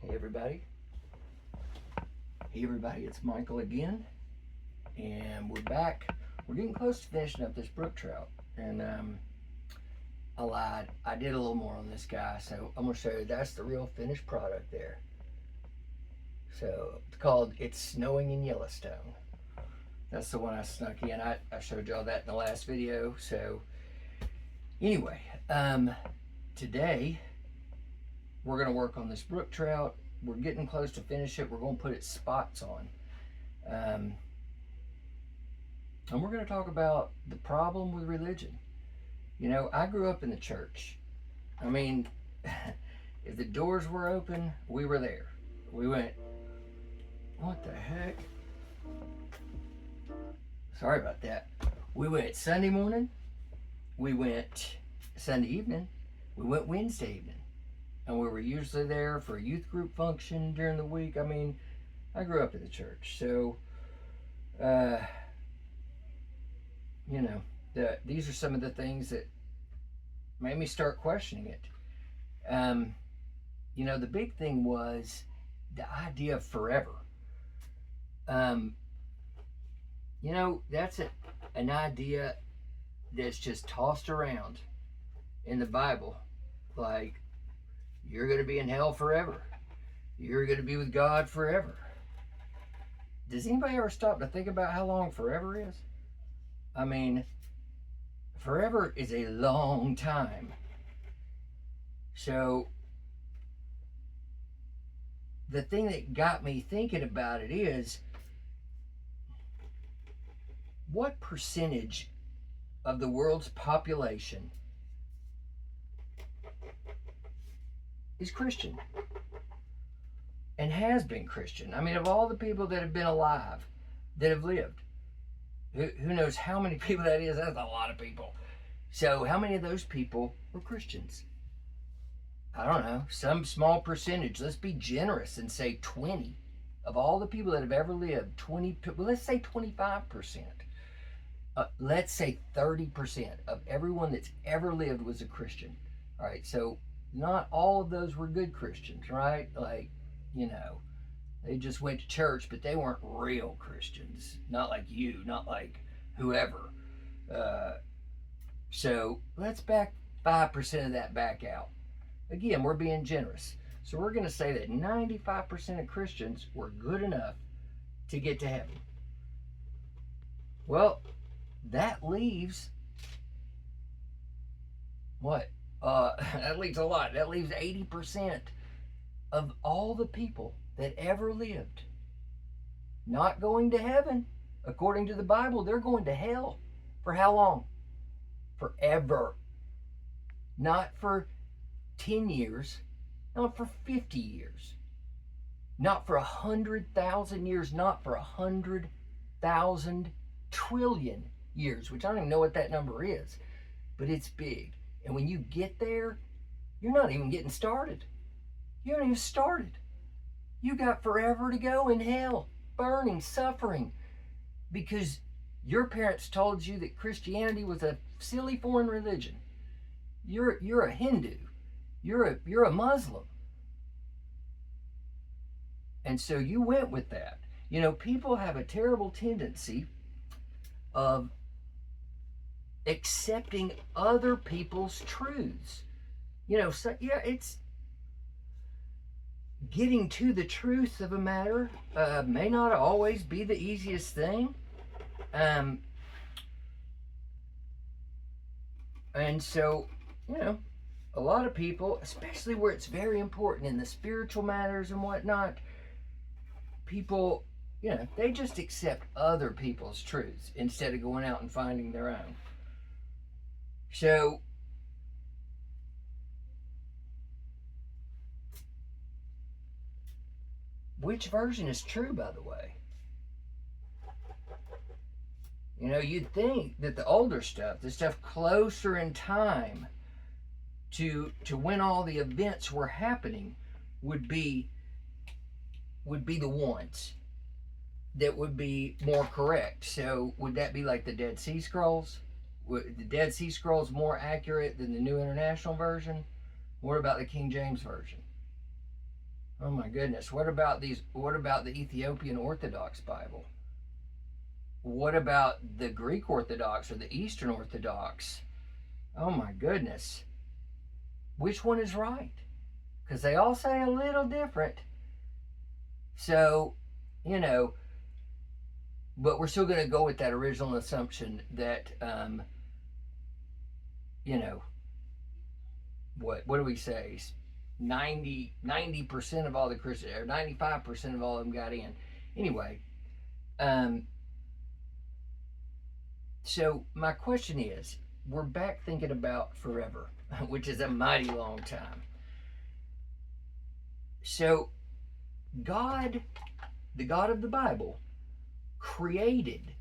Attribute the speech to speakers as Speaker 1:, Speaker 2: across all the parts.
Speaker 1: Hey everybody. Hey everybody, it's Michael again. And we're back. We're getting close to finishing up this brook trout. And I lied. I did a little more on this guy. So I'm going to show you that's the real finished product there. So it's called It's Snowing in Yellowstone. That's the one I snuck in. I showed y'all that in the last video. So anyway, today we're going to work on this brook trout. We're getting close to finish it. We're going to put its spots on. And we're going to talk about the problem with religion. You know, I grew up in the church. I mean, if the doors were open, we were there. We went, what the heck? Sorry about that. We went Sunday morning. We went Sunday evening. We went Wednesday evening. And we were usually there for a youth group function during the week. I mean, I grew up in the church. So, you know, these are some of the things that made me start questioning it. You know, the big thing was the idea of forever. You know, that's an idea that's just tossed around in the Bible. Like, you're going to be in hell forever. You're going to be with God forever. Does anybody ever stop to think about how long forever is? I mean, forever is a long time. So, the thing that got me thinking about it is, what percentage of the world's population is Christian and has been Christian? I mean, of all the people that have been alive, that have lived, who knows how many people that is? That's a lot of people. So how many of those people were Christians? I don't know, some small percentage. Let's be generous and say 20. Of all the people that have ever lived, 20, well, let's say 25%. Let's say 30% of everyone that's ever lived was a Christian. All right, so not all of those were good Christians, right? Like, you know, they just went to church, but they weren't real Christians. Not like you, not like whoever. So let's back 5% of that back out. Again, we're being generous. So we're going to say that 95% of Christians were good enough to get to heaven. Well, that leaves what? That leaves a lot. That leaves 80% of all the people that ever lived not going to heaven. According to the Bible, they're going to hell. For how long? Forever. Not for 10 years, not for 50 years, not for 100,000 years, not for 100,000 trillion years, which I don't even know what that number is, but it's big. And when you get there, you're not even getting started. You haven't even started. You got forever to go in hell, burning, suffering, because your parents told you that Christianity was a silly foreign religion. You're a Hindu. You're a Muslim. And so you went with that. You know, people have a terrible tendency of accepting other people's truths. You know, so yeah, it's getting to the truth of a matter may not always be the easiest thing. And so, you know, a lot of people, especially where it's very important in the spiritual matters and whatnot, people, you know, they just accept other people's truths instead of going out and finding their own. So, which version is true, by the way? You know, you'd think that the older stuff, the stuff closer in time to when all the events were happening, would be the ones that would be more correct. So would that be like the Dead Sea Scrolls? Would the Dead Sea Scrolls more accurate than the New International Version? What about the King James Version? Oh my goodness. What about these? What about the Ethiopian Orthodox Bible? What about the Greek Orthodox or the Eastern Orthodox? Oh my goodness. Which one is right? Because they all say a little different. So, you know, but we're still going to go with that original assumption that, you know, what do we say? 90% of all the Christians, or 95% of all of them got in. Anyway, um, so my question is, we're back thinking about forever, which is a mighty long time. So God, the God of the Bible, created,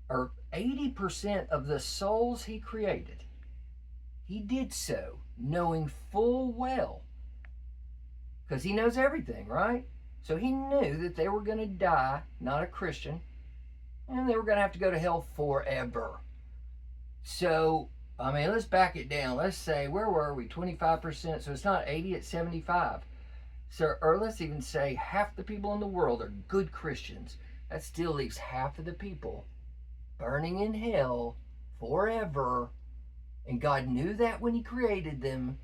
Speaker 1: or 80% of the souls he created, he did so knowing full well, because he knows everything, right? So he knew that they were going to die, not a Christian, and they were going to have to go to hell forever. So, I mean, let's back it down. Let's say, where were we? 25%. So it's not 80, it's 75. So, or let's even say half the people in the world are good Christians. That still leaves half of the people burning in hell forever. And God knew that when he created them.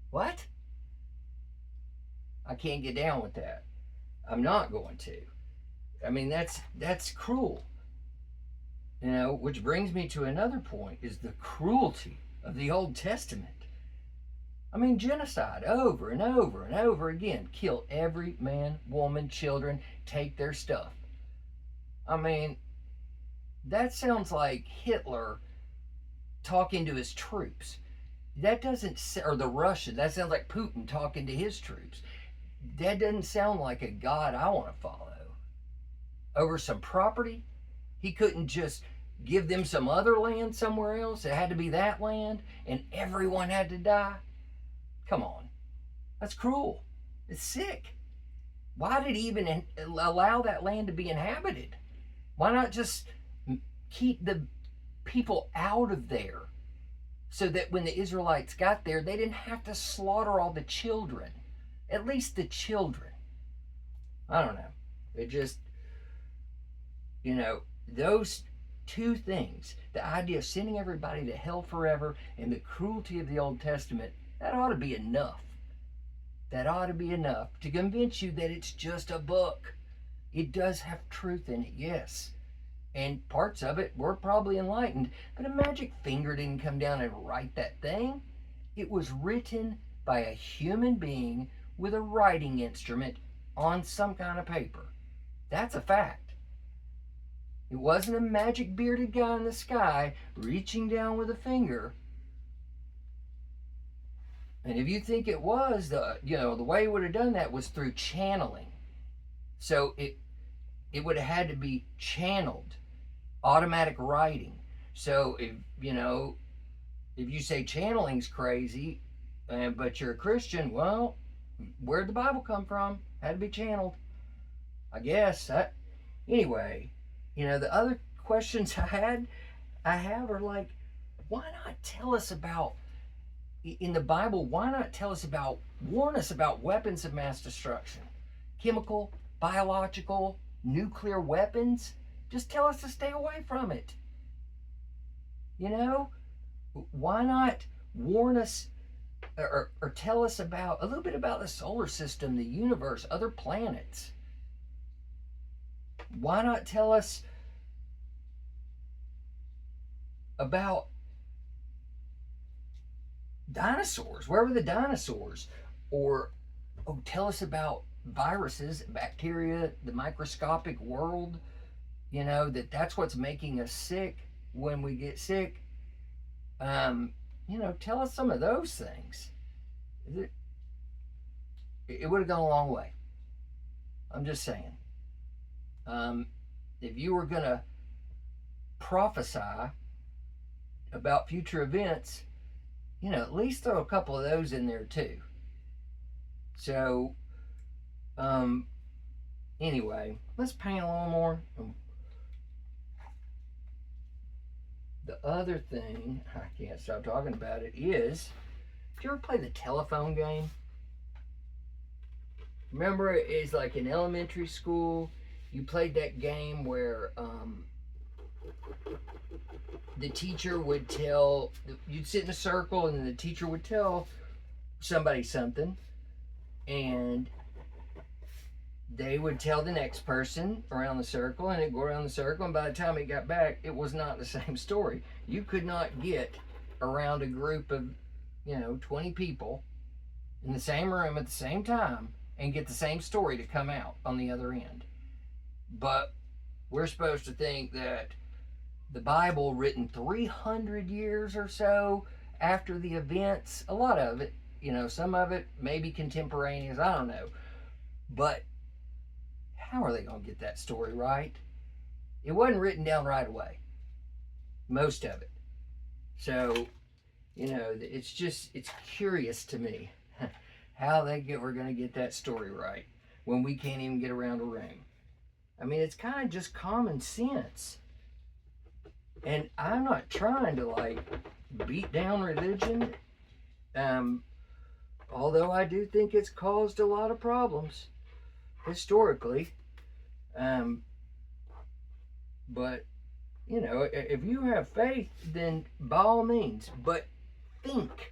Speaker 1: What? I can't get down with that. I'm not going to. I mean, that's cruel. You know, which brings me to another point, is the cruelty of the Old Testament. I mean, genocide over and over and over again. Kill every man, woman, children, take their stuff. I mean, that sounds like Hitler talking to his troops. That doesn't, or the Russian, that sounds like Putin talking to his troops. That doesn't sound like a God I want to follow. Over some property, he couldn't just give them some other land somewhere else. It had to be that land, and everyone had to die. Come on. That's cruel. It's sick. Why did he even allow that land to be inhabited? Why not just keep the people out of there so that when the Israelites got there, they didn't have to slaughter all the children? At least the children. I don't know. It just, you know, those two things, the idea of sending everybody to hell forever and the cruelty of the Old Testament, that ought to be enough. That ought to be enough to convince you that it's just a book. It does have truth in it, yes. And parts of it were probably enlightened, but a magic finger didn't come down and write that thing. It was written by a human being with a writing instrument on some kind of paper. That's a fact. It wasn't a magic bearded guy in the sky reaching down with a finger. And if you think it was, the way he would have done that was through channeling. So it would have had to be channeled, automatic writing. So if you say channeling's crazy, but you're a Christian, well, where'd the Bible come from? Had to be channeled, I guess. Anyway, the other questions I have are like, why not tell us about, in the Bible, why not warn us about weapons of mass destruction? Chemical, biological, nuclear weapons? Just tell us to stay away from it. Why not warn us or tell us about a little bit about the solar system, the universe, other planets? Why not tell us about dinosaurs? Where were the dinosaurs? Or tell us about viruses, bacteria, the microscopic world. That's what's making us sick when we get sick. Tell us some of those things. It would have gone a long way. I'm just saying. If you were going to prophesy about future events, at least throw a couple of those in there too. So, anyway, let's paint a little more. The other thing, I can't stop talking about it, is, did you ever play the telephone game? remember, it's like in elementary school, you played that game where the teacher would tell, you'd sit in a circle and then the teacher would tell somebody something, and they would tell the next person around the circle, and it'd go around the circle, and by the time it got back, it was not the same story. You could not get around a group of, 20 people in the same room at the same time and get the same story to come out on the other end. But we're supposed to think that the Bible, written 300 years or so after the events, a lot of it, some of it maybe contemporaneous, I don't know, but how are they going to get that story right? It wasn't written down right away, most of it. So, it's curious to me how we're going to get that story right when we can't even get around a room. I mean, it's kind of just common sense. And I'm not trying to beat down religion, although I do think it's caused a lot of problems historically. But if you have faith, then by all means, but think.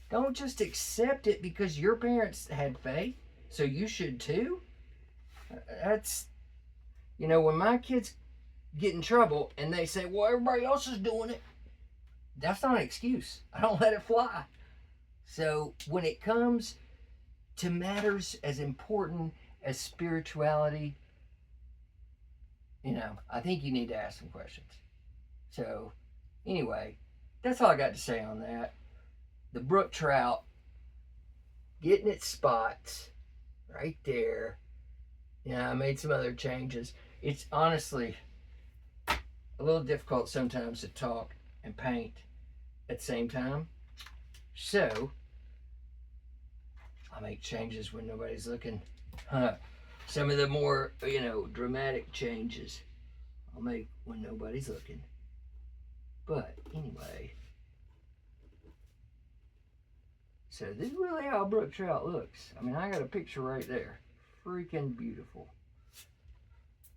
Speaker 1: Don't just accept it because your parents had faith, so you should too. That's, when my kids get in trouble and they say, well, everybody else is doing it, that's not an excuse. I don't let it fly. So when it comes to matters as important as spirituality, I think you need to ask some questions. So anyway, that's all I got to say on that. The brook trout getting its spots right there. I made some other changes. It's honestly a little difficult sometimes to talk and paint at the same time. So I make changes when nobody's looking. Some of the more, dramatic changes I'll make when nobody's looking. But anyway, so this is really how a brook trout looks. I mean, I got a picture right there. Freaking beautiful.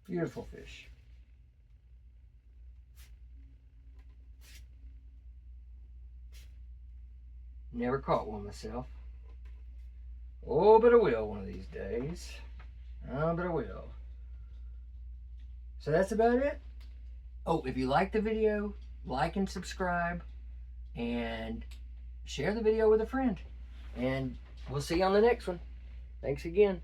Speaker 1: Beautiful fish. Never caught one myself. Oh, but I will one of these days. Oh, but I will. So that's about it. Oh, if you like the video, like and subscribe, and share the video with a friend. And we'll see you on the next one. Thanks again.